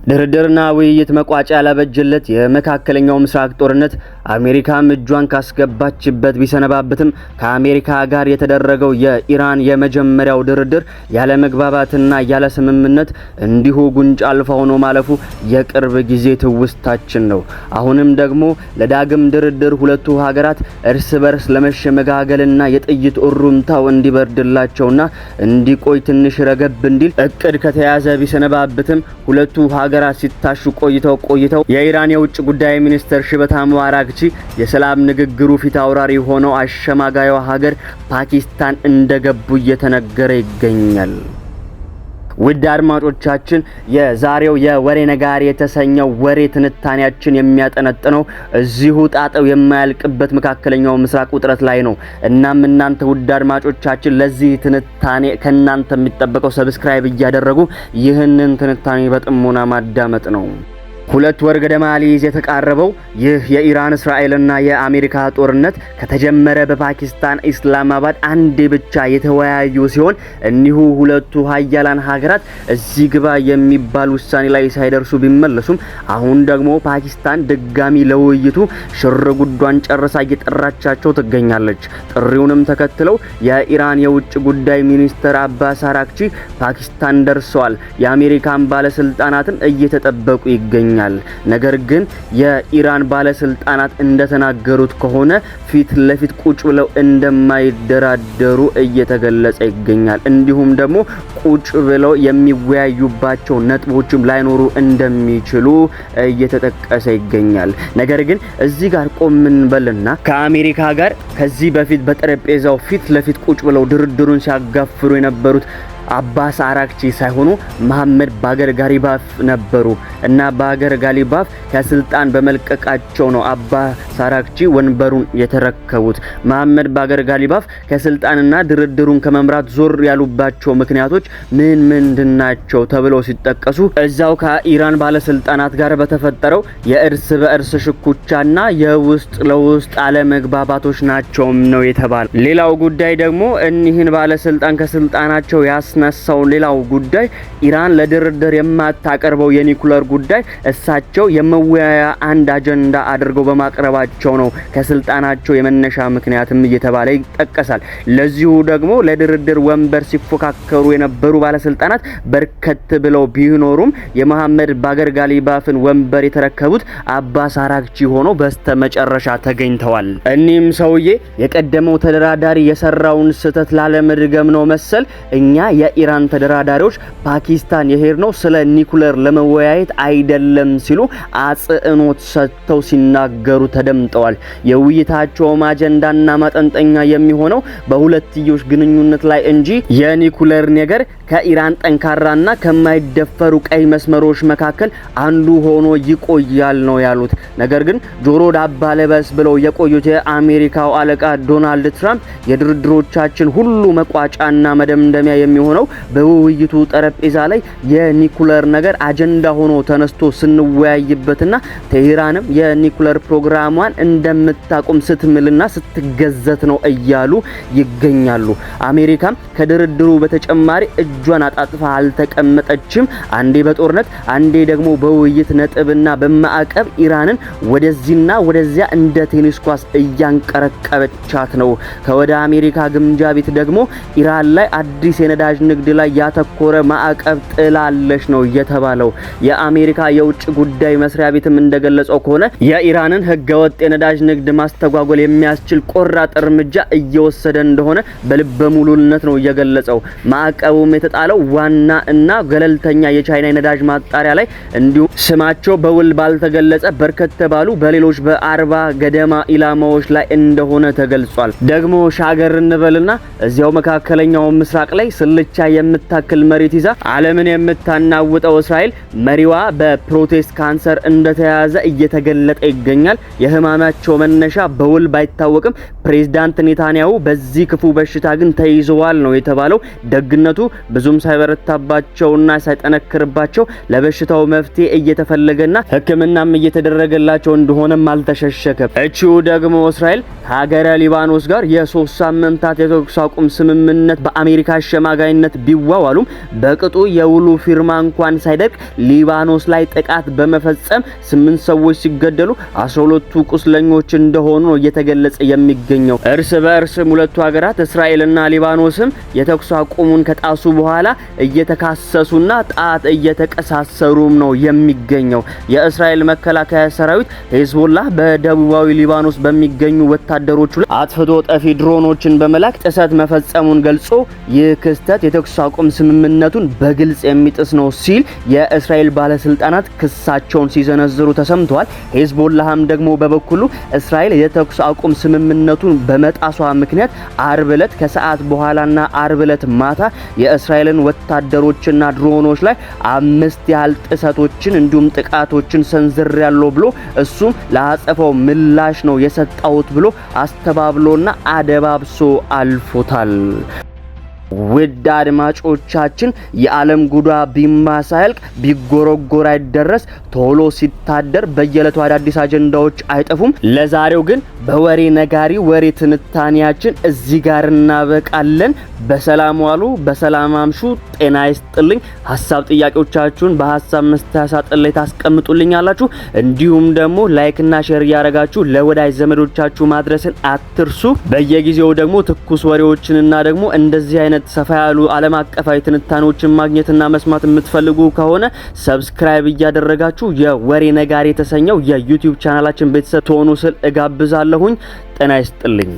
ድርድርና ውይይት መቋጫ ያላበጀለት የመካከለኛው ምስራቅ ጦርነት አሜሪካም እጇን ካስገባችበት ቢሰነባበትም ከአሜሪካ ጋር የተደረገው የኢራን የመጀመሪያው ድርድር ያለ መግባባትና ያለ ስምምነት እንዲሁ ጉንጭ አልፋ ሆኖ ማለፉ የቅርብ ጊዜ ትውስታችን ነው። አሁንም ደግሞ ለዳግም ድርድር ሁለቱ ሀገራት እርስ በርስ ለመሸመጋገልና የጥይት ኡሩምታው እንዲበርድላቸውና እንዲቆይ ትንሽ ረገብ እንዲል እቅድ ከተያዘ ቢሰነባበትም ሁለቱ ሀገራት ሲታሹ ቆይተው የኢራን የውጭ ጉዳይ ሚኒስትር ሽበታም አራግቺ የሰላም ንግግሩ ፊት አውራሪ ሆነው አሸማጋዩ ሀገር ፓኪስታን እንደገቡ እየተነገረ ይገኛል። ውድ አድማጮቻችን የዛሬው የወሬ ነጋሪ የተሰኘው ወሬ ትንታኔያችን የሚያጠነጥነው እዚሁ ጣጣው የማያልቅበት መካከለኛው ምስራቅ ውጥረት ላይ ነው። እናም እናንተ ውድ አድማጮቻችን ለዚህ ትንታኔ ከናንተ የሚጠበቀው ሰብስክራይብ እያደረጉ ይህንን ትንታኔ በጥሞና ማዳመጥ ነው። 2 ወር ገደማ ሊይዝ የተቃረበው ይህ የኢራን እስራኤልና የአሜሪካ ጦርነት ከተጀመረ በፓኪስታን ኢስላማባድ አንዴ ብቻ የተወያዩ ሲሆን እኒሁ ሁለቱ ሀያላን ሀገራት እዚህ ግባ የሚባል ውሳኔ ላይ ሳይደርሱ ቢመለሱም አሁን ደግሞ ፓኪስታን ድጋሚ ለውይይቱ ሽርጉዷን ጨርሳ እየጠራቻቸው ትገኛለች። ጥሪውንም ተከትለው የኢራን የውጭ ጉዳይ ሚኒስትር አባስ አራግቺ ፓኪስታን ደርሰዋል። የአሜሪካን ባለስልጣናትም እየተጠበቁ ይገኛል። ነገር ግን የኢራን ባለስልጣናት እንደተናገሩት ከሆነ ፊት ለፊት ቁጭ ብለው እንደማይደራደሩ እየተገለጸ ይገኛል። እንዲሁም ደግሞ ቁጭ ብለው የሚወያዩባቸው ነጥቦችም ላይኖሩ እንደሚችሉ እየተጠቀሰ ይገኛል። ነገር ግን እዚህ ጋር ቆም እንበልና ከአሜሪካ ጋር ከዚህ በፊት በጠረጴዛው ፊት ለፊት ቁጭ ብለው ድርድሩን ሲያጋፍሩ የነበሩት አባስ አራግቺ ሳይሆኑ መሐመድ ባገር ጋሊባፍ ነበሩ እና ባገር ጋሊባፍ ከስልጣን በመልቀቃቸው ነው አባስ አራግቺ ወንበሩን የተረከቡት። መሐመድ ባገር ጋሊባፍ ከስልጣንና ድርድሩን ከመምራት ዞር ያሉባቸው ምክንያቶች ምንድናቸው ተብለው ሲጠቀሱ እዛው ከኢራን ባለስልጣናት ጋር በተፈጠረው የእርስ በእርስ ሽኩቻና የውስጥ ለውስጥ አለመግባባቶች ናቸው ነው የተባለው። ሌላው ጉዳይ ደግሞ እኒህን ባለስልጣን ከስልጣናቸው ነሳው ሌላው ጉዳይ ኢራን ለድርድር የማታቀርበው የኒኩለር ጉዳይ እሳቸው የመወያያ አንድ አጀንዳ አድርገው በማቅረባቸው ነው ከስልጣናቸው የመነሻ ምክንያትም እየተባለ ይጠቀሳል። ለዚሁ ደግሞ ለድርድር ወንበር ሲፎካከሩ የነበሩ ባለስልጣናት በርከት ብለው ቢኖሩም የመሐመድ ባገር ጋሊባፍን ወንበር የተረከቡት አባስ አራግቺ ሆኖ በስተመጨረሻ ተገኝተዋል። እኒህም ሰውዬ የቀደመው ተደራዳሪ የሰራውን ስህተት ላለመድገም ነው መሰል እኛ የኢራን ተደራዳሪዎች ፓኪስታን የሄድነው ስለ ኒኩለር ለመወያየት አይደለም ሲሉ አጽዕኖት ሰጥተው ሲናገሩ ተደምጠዋል። የውይይታቸውም አጀንዳና ማጠንጠኛ የሚሆነው በሁለትዮሽ ግንኙነት ላይ እንጂ የኒኩለር ነገር ከኢራን ጠንካራና ከማይደፈሩ ቀይ መስመሮች መካከል አንዱ ሆኖ ይቆያል ነው ያሉት። ነገር ግን ጆሮ ዳባ ለበስ ብለው የቆዩት የአሜሪካው አለቃ ዶናልድ ትራምፕ የድርድሮቻችን ሁሉ መቋጫና መደምደሚያ የሚሆነው በውይይቱ ጠረጴዛ ላይ የኒኩለር ነገር አጀንዳ ሆኖ ተነስቶ ስንወያይበትና ቴህራንም የኒኩለር ፕሮግራሟን እንደምታቆም ስትምልና ስትገዘት ነው እያሉ ይገኛሉ። አሜሪካም ከድርድሩ በተጨማሪ እጇን አጣጥፋ አልተቀመጠችም። አንዴ በጦርነት አንዴ ደግሞ በውይይት ነጥብና በማዕቀብ ኢራንን ወደዚህና ወደዚያ እንደ ቴኒስ ኳስ እያንቀረቀበቻት ነው። ከወደ አሜሪካ ግምጃ ቤት ደግሞ ኢራን ላይ አዲስ የነዳጅ ንግድ ላይ ያተኮረ ማዕቀብ ጥላለች ነው የተባለው። የአሜሪካ የውጭ ጉዳይ መስሪያ ቤትም እንደገለጸው ከሆነ የኢራንን ህገወጥ የነዳጅ ንግድ ማስተጓጎል የሚያስችል ቆራጥ እርምጃ እየወሰደ እንደሆነ በልበ ሙሉነት ነው የገለጸው። ማዕቀቡም የተጣለው ዋና እና ገለልተኛ የቻይና የነዳጅ ማጣሪያ ላይ እንዲሁም ስማቸው በውል ባልተገለጸ በርከት ባሉ በሌሎች በ40 ገደማ ኢላማዎች ላይ እንደሆነ ተገልጿል። ደግሞ ሻገር እንበልና እዚያው መካከለኛው ምስራቅ ላይ ስልቻ የምታክል መሬት ይዛ ዓለምን የምታናውጠው እስራኤል መሪዋ በፕሮቴስት ካንሰር እንደተያዘ እየተገለጠ ይገኛል። የህማማቸው መነሻ በውል ባይታወቅም ፕሬዝዳንት ኔታንያሁ በዚህ ክፉ በሽታ ግን ተይዘዋል ነው የተባለው። ደግነቱ ብዙም ሳይበረታባቸውና ሳይጠነክርባቸው ለበሽታው መፍትሄ እየተፈለገና ህክምናም እየተደረገላቸው እንደሆነም አልተሸሸከም። እቺው ደግሞ እስራኤል ከሀገረ ሊባኖስ ጋር የ3 ሳምንታት የተኩስ አቁም ስምምነት በአሜሪካ አሸማጋይነት ስምምነት ቢዋዋሉም በቅጡ የውሉ ፊርማ እንኳን ሳይደርቅ ሊባኖስ ላይ ጥቃት በመፈጸም 8 ሰዎች ሲገደሉ 12ቱ ቁስለኞች እንደሆኑ ነው እየተገለጸ የሚገኘው። እርስ በእርስም ሁለቱ ሀገራት እስራኤልና ሊባኖስም የተኩስ አቁሙን ከጣሱ በኋላ እየተካሰሱና ጣት እየተቀሳሰሩም ነው የሚገኘው። የእስራኤል መከላከያ ሰራዊት ሄዝቦላህ በደቡባዊ ሊባኖስ በሚገኙ ወታደሮቹ ላይ አጥፍቶ ጠፊ ድሮኖችን በመላክ ጥሰት መፈጸሙን ገልጾ ይህ ክስተት የተኩስ አቁም ስምምነቱን በግልጽ የሚጥስ ነው ሲል የእስራኤል ባለስልጣናት ክሳቸውን ሲዘነዝሩ ተሰምተዋል። ሄዝቦላህም ደግሞ በበኩሉ እስራኤል የተኩስ አቁም ስምምነቱን በመጣሷ ምክንያት አርብ ዕለት ከሰዓት በኋላና አርብ ዕለት ማታ የእስራኤልን ወታደሮችና ድሮኖች ላይ 5 ያህል ጥሰቶችን እንዲሁም ጥቃቶችን ሰንዝሬያለሁ ብሎ እሱም ለአጸፋው ምላሽ ነው የሰጣውት ብሎ አስተባብሎና አደባብሶ አልፎታል። ውድ አድማጮቻችን የዓለም ጉዳ ቢማ ሳያልቅ ቢጎረጎር አይደረስ ቶሎ ሲታደር በየለቱ አዳዲስ አጀንዳዎች አይጠፉም። ለዛሬው ግን በወሬ ነጋሪ ወሬ ትንታኔያችን እዚህ ጋር እናበቃለን። በሰላም ዋሉ፣ በሰላም አምሹ። ጤና ይስጥልኝ። ሐሳብ ጥያቄዎቻችሁን በሐሳብ መስጫ ሳጥን ላይ ታስቀምጡልኛላችሁ። እንዲሁም ደግሞ ላይክ እና ሼር ያደረጋችሁ ለወዳጅ ዘመዶቻችሁ ማድረስን አትርሱ። በየጊዜው ደግሞ ትኩስ ወሬዎችንና ደግሞ እንደዚህ አይነት ሰፋ ያሉ ዓለም አቀፋዊ ትንታኔዎችን ማግኘትና መስማት የምትፈልጉ ከሆነ ሰብስክራይብ እያደረጋችሁ የወሬ ነጋሪ የተሰኘው የዩቲዩብ ቻናላችን ቤተሰብ ትሆኑ ስል እጋብዛለሁኝ። ጤና ይስጥልኝ።